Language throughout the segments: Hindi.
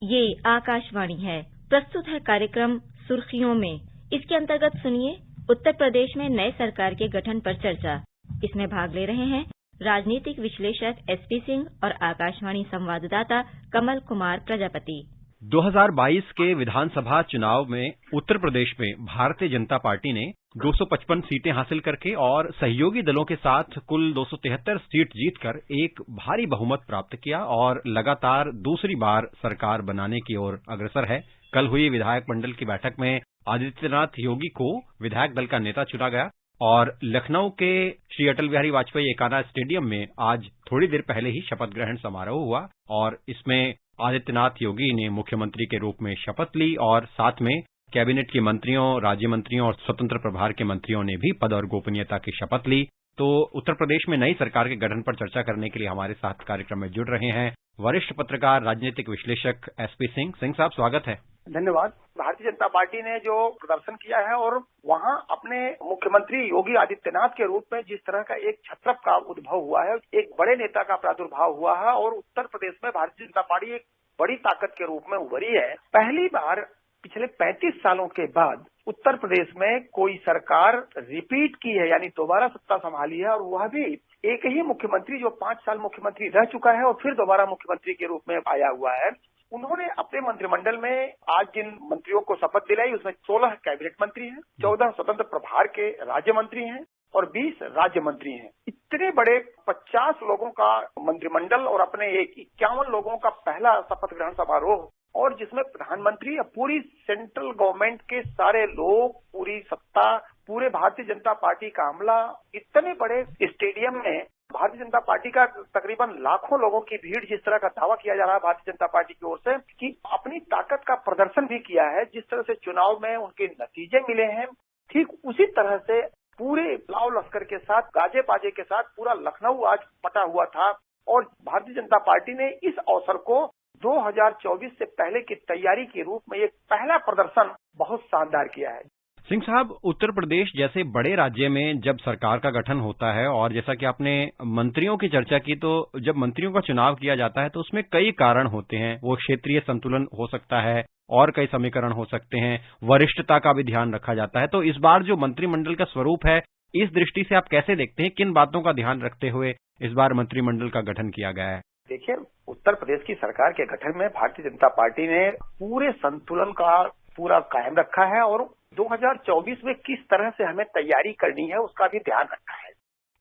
ये आकाशवाणी है। प्रस्तुत है कार्यक्रम सुर्खियों में। इसके अंतर्गत सुनिए उत्तर प्रदेश में नए सरकार के गठन पर चर्चा। इसमें भाग ले रहे हैं राजनीतिक विश्लेषक एसपी सिंह और आकाशवाणी संवाददाता कमल कुमार प्रजापति। 2022 के विधानसभा चुनाव में उत्तर प्रदेश में भारतीय जनता पार्टी ने 255 सीटें हासिल करके और सहयोगी दलों के साथ कुल 273 सीट जीतकर एक भारी बहुमत प्राप्त किया और लगातार दूसरी बार सरकार बनाने की ओर अग्रसर है। कल हुई विधायक मंडल की बैठक में आदित्यनाथ योगी को विधायक दल का नेता चुना गया और लखनऊ के श्री अटल बिहारी वाजपेयी एकाना स्टेडियम में आज थोड़ी देर पहले ही शपथ ग्रहण समारोह हुआ और इसमें आदित्यनाथ योगी ने मुख्यमंत्री के रूप में शपथ ली और साथ में कैबिनेट के मंत्रियों, राज्य मंत्रियों और स्वतंत्र प्रभार के मंत्रियों ने भी पद और गोपनीयता की शपथ ली। तो उत्तर प्रदेश में नई सरकार के गठन पर चर्चा करने के लिए हमारे साथ कार्यक्रम में जुड़ रहे हैं वरिष्ठ पत्रकार, राजनीतिक विश्लेषक एसपी सिंह। सिंह साहब, स्वागत है। धन्यवाद। भारतीय जनता पार्टी ने जो प्रदर्शन किया है और वहां अपने मुख्यमंत्री योगी आदित्यनाथ के रूप में जिस तरह का एक छत्रप का उद्भव हुआ है, एक बड़े नेता का प्रादुर्भाव हुआ है और उत्तर प्रदेश में भारतीय जनता पार्टी एक बड़ी ताकत के रूप में उभरी है। पहली बार पिछले 35 सालों के बाद उत्तर प्रदेश में कोई सरकार रिपीट की है, यानी दोबारा सत्ता संभाली है और वह भी एक ही मुख्यमंत्री जो 5 साल मुख्यमंत्री रह चुका है और फिर दोबारा मुख्यमंत्री के रूप में आया हुआ है। उन्होंने अपने मंत्रिमंडल में आज जिन मंत्रियों को शपथ दिलाई उसमें 16 कैबिनेट मंत्री हैं, 14 स्वतंत्र प्रभार के राज्य मंत्री हैं और 20 राज्य मंत्री हैं। इतने बड़े 50 लोगों का मंत्रिमंडल और अपने 51 लोगों का पहला शपथ ग्रहण समारोह और जिसमें प्रधानमंत्री या पूरी सेंट्रल गवर्नमेंट के सारे लोग, पूरी सत्ता, पूरे भारतीय जनता पार्टी का अमला, इतने बड़े स्टेडियम में भारतीय जनता पार्टी का तकरीबन लाखों लोगों की भीड़, जिस तरह का दावा किया जा रहा है भारतीय जनता पार्टी की ओर से कि अपनी ताकत का प्रदर्शन भी किया है, जिस तरह से चुनाव में उनके नतीजे मिले हैं, ठीक उसी तरह से पूरे लाव लश्कर के साथ, गाजे बाजे के साथ पूरा लखनऊ आज पटा हुआ था और भारतीय जनता पार्टी ने इस अवसर को 2024 से पहले की तैयारी के रूप में एक पहला प्रदर्शन बहुत शानदार किया है। सिंह साहब, उत्तर प्रदेश जैसे बड़े राज्य में जब सरकार का गठन होता है और जैसा कि आपने मंत्रियों की चर्चा की, तो जब मंत्रियों का चुनाव किया जाता है तो उसमें कई कारण होते हैं। वो क्षेत्रीय संतुलन हो सकता है और कई समीकरण हो सकते हैं, वरिष्ठता का भी ध्यान रखा जाता है। तो इस बार जो मंत्रिमंडल का स्वरूप है, इस दृष्टि से आप कैसे देखते हैं, किन बातों का ध्यान रखते हुए इस बार मंत्रिमंडल का गठन किया गया है? देखिए, उत्तर प्रदेश की सरकार के गठन में भारतीय जनता पार्टी ने पूरे संतुलन का पूरा कायम रखा है और 2024 में किस तरह से हमें तैयारी करनी है उसका भी ध्यान रखा है।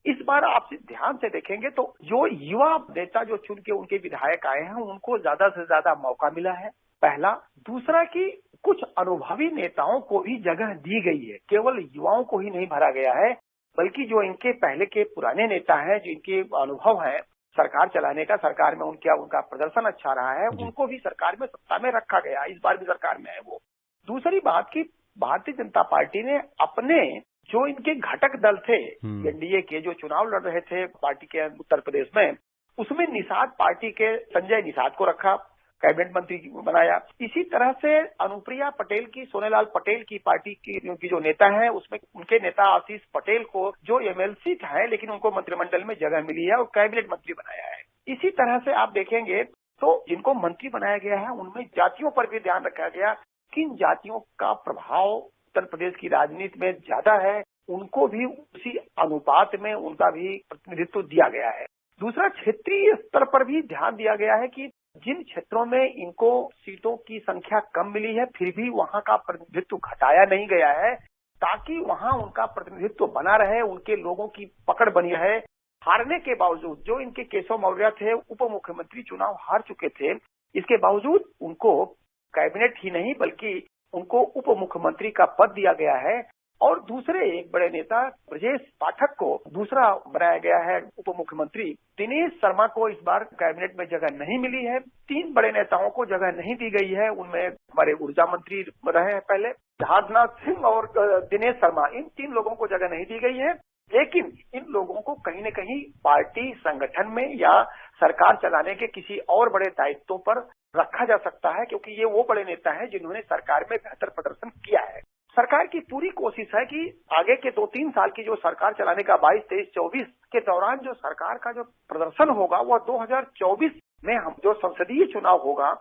इस बार आप ध्यान से देखेंगे तो जो युवा नेता जो चुन के उनके विधायक आए हैं उनको ज्यादा से ज्यादा मौका मिला है, पहला। दूसरा कि कुछ अनुभवी नेताओं को भी जगह दी गई है, केवल युवाओं को ही नहीं भरा गया है, बल्कि जो इनके पहले के पुराने नेता हैं, जिनके अनुभव है सरकार चलाने का, सरकार में उनका प्रदर्शन अच्छा रहा है, उनको भी सरकार में सत्ता में रखा गया। इस बार भी सरकार में है वो। दूसरी बात कि भारतीय जनता पार्टी ने अपने जो इनके घटक दल थे एनडीए के, जो चुनाव लड़ रहे थे पार्टी के उत्तर प्रदेश में, उसमें निषाद पार्टी के संजय निषाद को रखा, कैबिनेट मंत्री बनाया। इसी तरह से अनुप्रिया पटेल की, सोनेलाल पटेल की पार्टी की जो नेता है उसमें उनके नेता आशीष पटेल को, जो एमएलसी है लेकिन उनको मंत्रिमंडल में जगह मिली है और कैबिनेट मंत्री बनाया है। इसी तरह से आप देखेंगे तो जिनको मंत्री बनाया गया है उनमें जातियों पर भी ध्यान रखा गया, किन जातियों का प्रभाव उत्तर प्रदेश की राजनीति में ज्यादा है, उनको भी उसी अनुपात में उनका भी प्रतिनिधित्व दिया गया है। दूसरा, क्षेत्रीय स्तर पर भी ध्यान दिया गया है कि जिन क्षेत्रों में इनको सीटों की संख्या कम मिली है फिर भी वहां का प्रतिनिधित्व घटाया नहीं गया है, ताकि वहां उनका प्रतिनिधित्व बना रहे, उनके लोगों की पकड़ बनी रहे। हारने के बावजूद जो इनके केशव मौर्य थे, उप मुख्यमंत्री चुनाव हार चुके थे, इसके बावजूद उनको कैबिनेट ही नहीं बल्कि उनको उप मुख्यमंत्री का पद दिया गया है और दूसरे एक बड़े नेता ब्रजेश पाठक को दूसरा बनाया गया है उप मुख्यमंत्री। दिनेश शर्मा को इस बार कैबिनेट में जगह नहीं मिली है। 3 बड़े नेताओं को जगह नहीं दी गई है, उनमें हमारे ऊर्जा मंत्री रहे हैं पहले राजनाथ सिंह और दिनेश शर्मा, इन 3 लोगों को जगह नहीं दी गई है। लेकिन इन लोगों को कहीं न कहीं पार्टी संगठन में या सरकार चलाने के किसी और बड़े दायित्वों पर रखा जा सकता है, क्योंकि ये वो बड़े नेता हैं जिन्होंने सरकार में बेहतर प्रदर्शन किया है। सरकार की पूरी कोशिश है कि आगे के 2-3 साल की जो सरकार चलाने का 22, 23, 24 के दौरान जो सरकार का जो प्रदर्शन होगा वह 2024 में हम जो संसदीय चुनाव होगा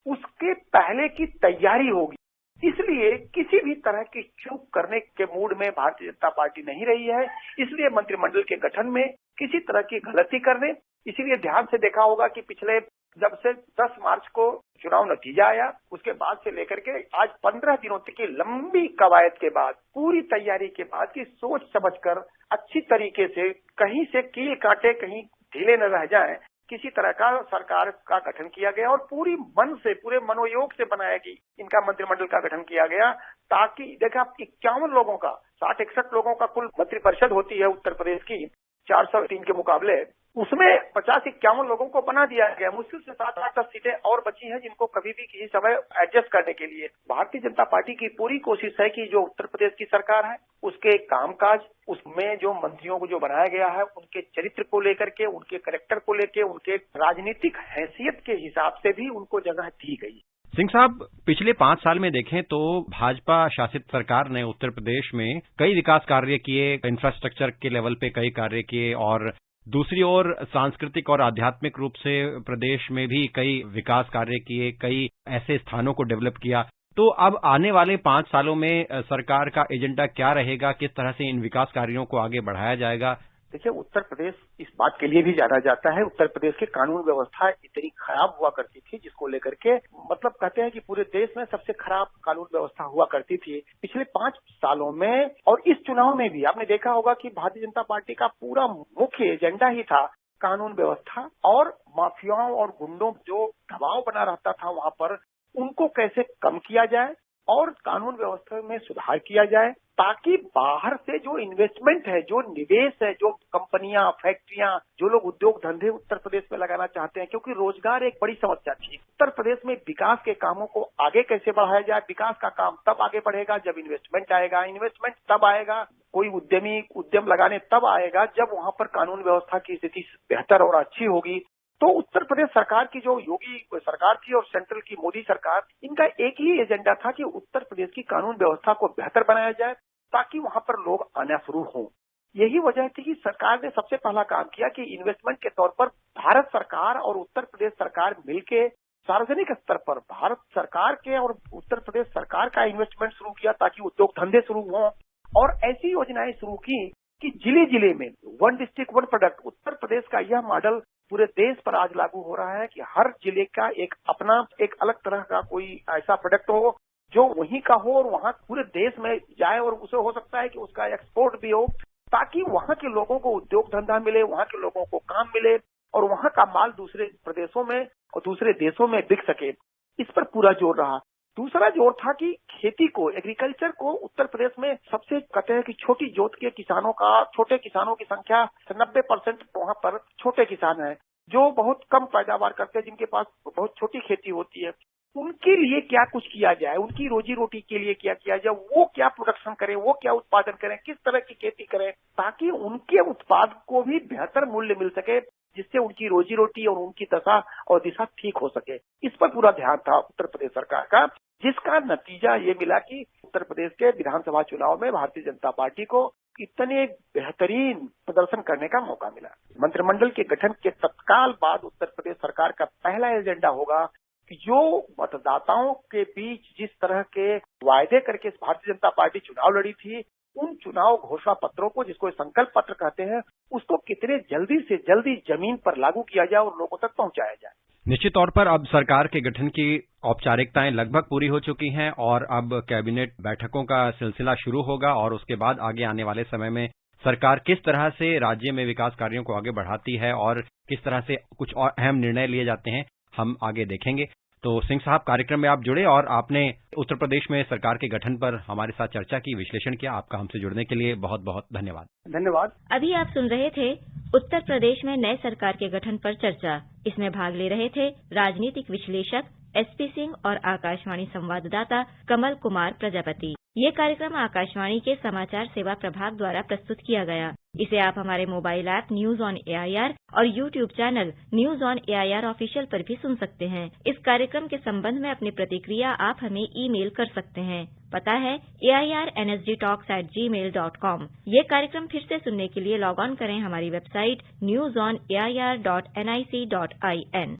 उसके पहले की तैयारी होगी। इसलिए किसी भी तरह की चूक करने के मूड में भारतीय जनता पार्टी नहीं रही है। इसलिए मंत्रिमंडल के गठन में किसी तरह की गलती करने, इसीलिए ध्यान से देखा होगा कि पिछले जब से 10 मार्च को चुनाव नतीजा आया, उसके बाद से लेकर के आज 15 दिनों तक की लंबी कवायद के बाद, पूरी तैयारी के बाद की सोच समझकर अच्छी तरीके से कहीं से कील काटे कहीं ढीले न रह जाएं, किसी तरह का सरकार का गठन किया गया और पूरी मन से, पूरे मनोयोग से बनाया कि इनका मंत्रिमंडल का गठन किया गया, ताकि देखा 51 लोगों का, 60-61 लोगों का कुल मंत्रिपरिषद होती है उत्तर प्रदेश की 403 के मुकाबले, उसमें 50-51 लोगों को बना दिया गया। मुश्किल से 7-8 सीटें और बची हैं जिनको कभी भी किसी समय एडजस्ट करने के लिए भारतीय जनता पार्टी की पूरी कोशिश है कि जो उत्तर प्रदेश की सरकार है उसके कामकाज, उसमें जो मंत्रियों को जो बनाया गया है उनके चरित्र को लेकर के, उनके कैरेक्टर को लेकर, उनके राजनीतिक हैसियत के हिसाब से भी उनको जगह दी गई। सिंह साहब, पिछले 5 साल में देखें तो भाजपा शासित सरकार ने उत्तर प्रदेश में कई विकास कार्य किए, इंफ्रास्ट्रक्चर के लेवल पे कई कार्य किए और दूसरी ओर सांस्कृतिक और आध्यात्मिक रूप से प्रदेश में भी कई विकास कार्य किए, कई ऐसे स्थानों को डेवलप किया। तो अब आने वाले 5 सालों में सरकार का एजेंडा क्या रहेगा, किस तरह से इन विकास कार्यों को आगे बढ़ाया जाएगा? देखिए, उत्तर प्रदेश इस बात के लिए भी जाना जाता है, उत्तर प्रदेश की कानून व्यवस्था इतनी खराब हुआ करती थी जिसको लेकर के मतलब कहते हैं कि पूरे देश में सबसे खराब कानून व्यवस्था हुआ करती थी पिछले 5 सालों में। और इस चुनाव में भी आपने देखा होगा कि भारतीय जनता पार्टी का पूरा मुख्य एजेंडा ही था कानून व्यवस्था और माफियाओं और गुंडों जो दबाव बना रहता था वहां पर, उनको कैसे कम किया जाए और कानून व्यवस्था में सुधार किया जाए, ताकि बाहर से जो इन्वेस्टमेंट है, जो निवेश है, जो कंपनियां, फैक्ट्रियां, जो लोग उद्योग धंधे उत्तर प्रदेश में लगाना चाहते हैं, क्योंकि रोजगार एक बड़ी समस्या थी। उत्तर प्रदेश में विकास के कामों को आगे कैसे बढ़ाया जाए, विकास का काम तब आगे बढ़ेगा जब इन्वेस्टमेंट आएगा, इन्वेस्टमेंट तब आएगा, कोई उद्यम लगाने तब आएगा जब वहां पर कानून व्यवस्था की स्थिति बेहतर और अच्छी होगी। तो उत्तर प्रदेश सरकार की जो योगी सरकार थी और सेंट्रल की मोदी सरकार, इनका एक ही एजेंडा था कि उत्तर प्रदेश की कानून व्यवस्था को बेहतर बनाया जाए ताकि वहां पर लोग आना शुरू हों। यही वजह थी कि सरकार ने सबसे पहला काम किया कि इन्वेस्टमेंट के तौर पर भारत सरकार और उत्तर प्रदेश सरकार मिलकर सार्वजनिक स्तर पर भारत सरकार के और उत्तर प्रदेश सरकार का इन्वेस्टमेंट शुरू किया ताकि उद्योग धंधे शुरू हों। और ऐसी योजनाएं शुरू की कि जिले जिले में 1 डिस्ट्रिक्ट 1 प्रोडक्ट, उत्तर प्रदेश का यह मॉडल पूरे देश पर आज लागू हो रहा है कि हर जिले का एक अपना एक अलग तरह का कोई ऐसा प्रोडक्ट हो जो वहीं का हो और वहां पूरे देश में जाए और उसे हो सकता है कि उसका एक्सपोर्ट भी हो, ताकि वहां के लोगों को उद्योग धंधा मिले, वहां के लोगों को काम मिले और वहां का माल दूसरे प्रदेशों में और दूसरे देशों में बिक सके। इस पर पूरा जोर रहा। दूसरा जोर था कि खेती को, एग्रीकल्चर को उत्तर प्रदेश में सबसे कहते हैं कि छोटी जोत के किसानों का, छोटे किसानों की संख्या 90% वहां पर छोटे किसान हैं जो बहुत कम पैदावार करते हैं, जिनके पास बहुत छोटी खेती होती है। उनके लिए क्या कुछ किया जाए, उनकी रोजी रोटी के लिए क्या किया जाए, वो क्या प्रोडक्शन करें, वो क्या उत्पादन करें, किस तरह की खेती करें ताकि उनके उत्पाद को भी बेहतर मूल्य मिल सके, जिससे उनकी रोजी रोटी और उनकी दशा और दिशा ठीक हो सके। इस पर पूरा ध्यान था उत्तर प्रदेश सरकार का, जिसका नतीजा ये मिला कि उत्तर प्रदेश के विधानसभा चुनाव में भारतीय जनता पार्टी को इतने बेहतरीन प्रदर्शन करने का मौका मिला। मंत्रिमंडल के गठन के तत्काल बाद उत्तर प्रदेश सरकार का पहला एजेंडा होगा कि जो मतदाताओं के बीच जिस तरह के वायदे करके भारतीय जनता पार्टी चुनाव लड़ी थी, उन चुनाव घोषणा पत्रों को, जिसको संकल्प पत्र कहते हैं, उसको कितने जल्दी से जल्दी जमीन पर लागू किया जाए और लोगों तक पहुंचाया जाए। निश्चित तौर पर अब सरकार के गठन की औपचारिकताएं लगभग पूरी हो चुकी हैं और अब कैबिनेट बैठकों का सिलसिला शुरू होगा और उसके बाद आगे आने वाले समय में सरकार किस तरह से राज्य में विकास कार्यों को आगे बढ़ाती है और किस तरह से कुछ और अहम निर्णय लिए जाते हैं, हम आगे देखेंगे। तो सिंह साहब, कार्यक्रम में आप जुड़े और आपने उत्तर प्रदेश में सरकार के गठन पर हमारे साथ चर्चा की, विश्लेषण किया। आपका हमसे जुड़ने के लिए बहुत बहुत धन्यवाद। धन्यवाद। अभी आप सुन रहे थे उत्तर प्रदेश में नए सरकार के गठन पर चर्चा। इसमें भाग ले रहे थे राजनीतिक विश्लेषक एसपी सिंह और आकाशवाणी संवाददाता कमल कुमार प्रजापति। ये कार्यक्रम आकाशवाणी के समाचार सेवा प्रभाग द्वारा प्रस्तुत किया गया। इसे आप हमारे mobile app news on AIR और YouTube channel news on AIR official पर भी सुन सकते हैं। इस कार्यक्रम के संबंध में अपनी प्रतिक्रिया आप हमें ईमेल कर सकते हैं। पता है airnsgtalks@gmail.com। ये कार्यक्रम फिर से सुनने के लिए लॉग ऑन करें हमारी वेबसाइट newsonair.nic.in।